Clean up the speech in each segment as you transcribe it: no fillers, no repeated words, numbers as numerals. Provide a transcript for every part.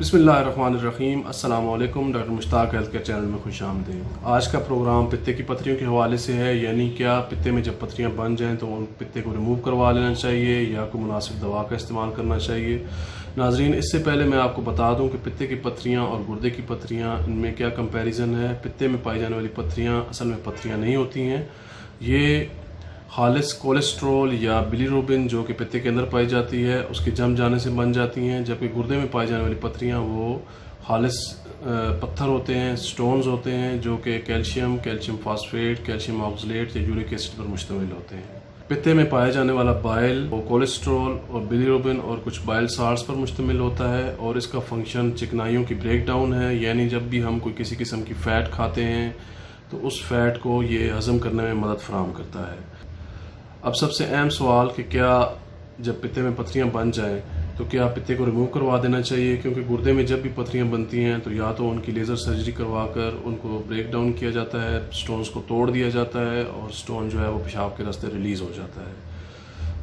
बिस्मिल्लाहिर्रहमानिर्रहीम। अस्सलाम वालेकुम। Doctor Mushtaq health care channel में खुश आमदीद। आज का प्रोग्राम पित्ते की पत्थरियों के हवाले से है, यानी क्या पित्ते में जब पत्थरियां बन जाएं तो उन पित्ते को रिमूव करवा लेना चाहिए या कोई मुनासिब दवा का इस्तेमाल करना चाहिए। नाजरीन, इससे पहले मैं आपको बता दूं कि पित्ते की पत्थरियां और गुर्दे की पत्थरियां, इनमें क्या कंपैरिजन है। पित्ते में पाई जाने वाली पत्थरियां असल में पत्थरियां नहीं होती हैं। ये खालिस कोलेस्ट्रॉल या बिलीरुबिन जो कि पित्ते के अंदर पाई जाती है उसके जम जाने से बन जाती हैं, जबकि गुर्दे में पाई जाने वाली पत्थरियां वो खालिस पत्थर होते हैं, स्टोन्स होते हैं, जो कि कैल्शियम फास्फेट, कैल्शियम ऑक्सलेट या यूरिक एसिड पर मुश्तमिल होते हैं। पित्ते में पाया जाने वाला बाइल वो कोलेस्ट्रॉल और बिलीरुबिन और कुछ बाइल साल्ट्स पर मुश्तमिल होता है, और इसका फंक्शन चिकनाइयों की ब्रेक डाउन है। यानी जब भी हम कोई किसी किस्म की फ़ैट खाते हैं तो उस फ़ैट को ये हज़म करने में मदद फराहम करता है। अब सबसे अहम सवाल कि क्या जब पित्ते में पत्थरियां बन जाएं तो क्या पित्ते को रिमूव करवा देना चाहिए, क्योंकि गुर्दे में जब भी पत्थरियां बनती हैं तो या तो उनकी लेज़र सर्जरी करवा कर उनको ब्रेक डाउन किया जाता है, स्टोन्स को तोड़ दिया जाता है और स्टोन जो है वो पेशाब के रास्ते रिलीज़ हो जाता है।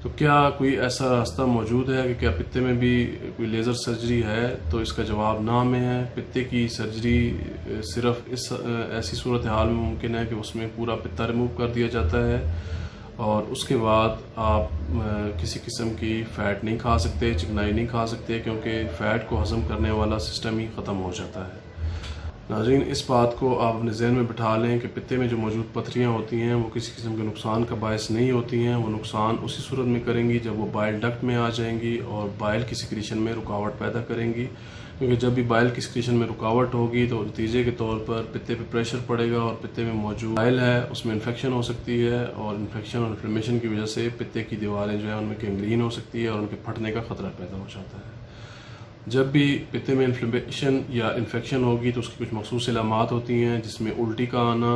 तो क्या कोई ऐसा रास्ता मौजूद है कि क्या पित्ते में भी कोई लेज़र सर्जरी है? तो इसका जवाब ना में है। पित्ते की सर्जरी सिर्फ इस ऐसी सूरत हाल में मुमकिन है कि उसमें पूरा पित्ता रिमूव कर दिया जाता है और उसके बाद आप किसी किस्म की फ़ैट नहीं खा सकते, चिकनाई नहीं खा सकते, क्योंकि फ़ैट को हज़म करने वाला सिस्टम ही ख़त्म हो जाता है। नाज़रीन, इस बात को आप अपने जहन में बिठा लें कि पित्ते में जो मौजूद पत्थरियां होती हैं वो किसी किस्म के नुकसान का बायस नहीं होती हैं। वो नुकसान उसी सूरत में करेंगी जब वो बाइल डक्ट में आ जाएंगी और बाइल की सिक्रीशन में रुकावट पैदा करेंगी, क्योंकि जब भी बाइल की सिक्रीशन में रुकावट होगी तो नतीजे के तौर पर पित्ते पे प्रेशर पड़ेगा और पित्ते में मौजूद बाइल है उसमें इन्फेक्शन हो सकती है, और इन्फेक्शन और इन्फ्लेमेशन की वजह से पित्ते की दीवारें जो है उनमें गैंग्रीन हो सकती है और उनके फटने का ख़तरा पैदा हो जाता है। जब भी पित्ते में इन्फ्लेमेशन या इन्फेक्शन होगी तो उसकी कुछ मखसूस इलामात होती हैं, जिसमें उल्टी का आना,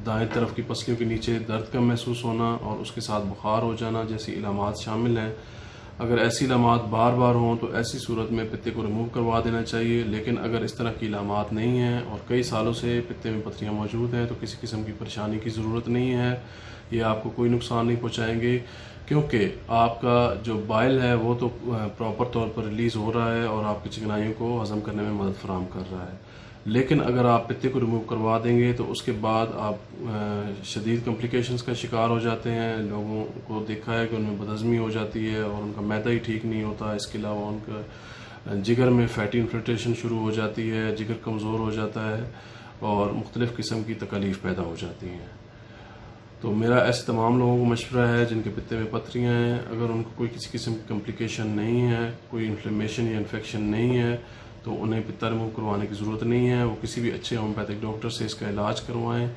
दाएं तरफ की पसलियों के नीचे दर्द का महसूस होना और उसके साथ बुखार हो जाना जैसी इलामात शामिल हैं। अगर ऐसी इलामात बार बार हों तो ऐसी सूरत में पित्ते को रिमूव करवा देना चाहिए। लेकिन अगर इस तरह की इलामात नहीं हैं और कई सालों से पित्ते में पत्थरियां मौजूद हैं तो किसी किस्म की परेशानी की ज़रूरत नहीं है। ये आपको कोई नुकसान नहीं पहुंचाएंगे, क्योंकि आपका जो बाइल है वो तो प्रॉपर तौर पर रिलीज़ हो रहा है और आपकी चिकनाइयों को हज़म करने में मदद फराहम कर रहा है। लेकिन अगर आप पित्ते को रिमूव करवा देंगे तो उसके बाद आप शदीद कॉम्प्लिकेशंस का शिकार हो जाते हैं। लोगों को देखा है कि उनमें बदहज़मी हो जाती है और उनका मैदा ही ठीक नहीं होता। इसके अलावा उनका जिगर में फैटी इन्फ्ल्ट्रेशन शुरू हो जाती है, जिगर कमज़ोर हो जाता है और मुख्तलिफ़ किस्म की तकलीफ़ पैदा हो जाती हैं। तो मेरा ऐसे तमाम लोगों को मशवरा है जिनके पित्ते में पत्थरियां हैं, अगर उनको कोई किसी किस्म की कॉम्प्लिकेशन नहीं है, कोई इन्फ्लेमेशन या इन्फेक्शन नहीं है, तो उन्हें पित्ता रिमूव करवाने की ज़रूरत नहीं है। वो किसी भी अच्छे होम्योपैथिक डॉक्टर से इसका इलाज करवाएं।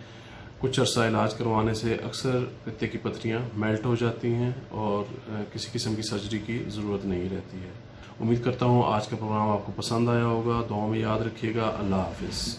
कुछ अर्सा इलाज करवाने से अक्सर पित्ते की पत्थरियां मेल्ट हो जाती हैं और किसी किस्म की सर्जरी की ज़रूरत नहीं रहती है। उम्मीद करता हूँ आज का प्रोग्राम आपको पसंद आया होगा। दुआ में याद रखिएगा। अल्लाह हाफिज़।